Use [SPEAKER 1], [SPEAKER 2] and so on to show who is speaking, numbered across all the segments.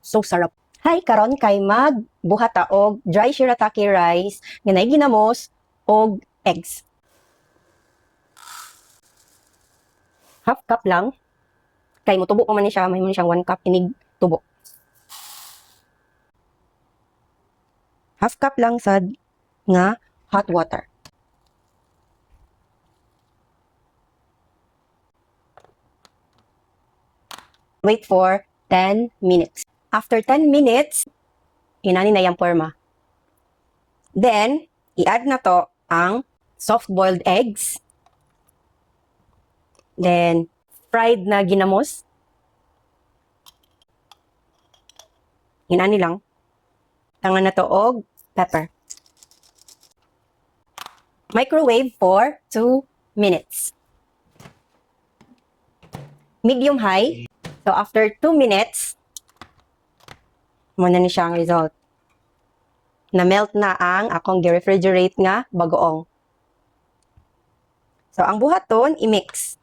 [SPEAKER 1] So sarap. Hi, karon kay magbuhat ta og dry shirataki rice nga nay ginamos og eggs. Half cup lang. Kay motubo pa man ni siya, may mo siyang 1 cup inig tubo. Half cup lang sad nga hot water. Wait for 10 minutes. After 10 minutes, inani na yung forma. Then, i-add na to ang soft-boiled eggs. Then, fried na ginamos. Inani lang. Tangan na to og pepper. Microwave for 2 minutes. Medium high. So, after 2 minutes, muna ni siya ang result. Na-melt na ang akong gi-refrigerate nga bagoong. So, ang buhaton, i-mix.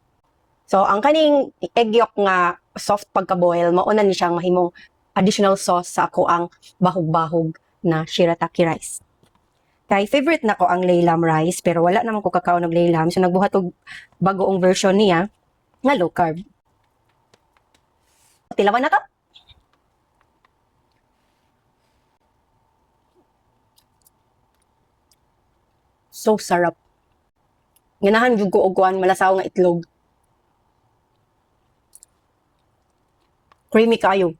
[SPEAKER 1] So, ang kaning egg yolk nga soft pagka-boil, mauna ni siyang mahimong additional sauce sa ako ang bahog-bahog na shirataki rice. Kay favorite na ko ang laylam rice, pero wala naman ko kakaon ng laylam. So, nagbuhat og bagoong version niya nga low carb. Tilawan na to. So sarap. Ganahan jud ko og kuan malasaw nga itlog. Creamy kayo.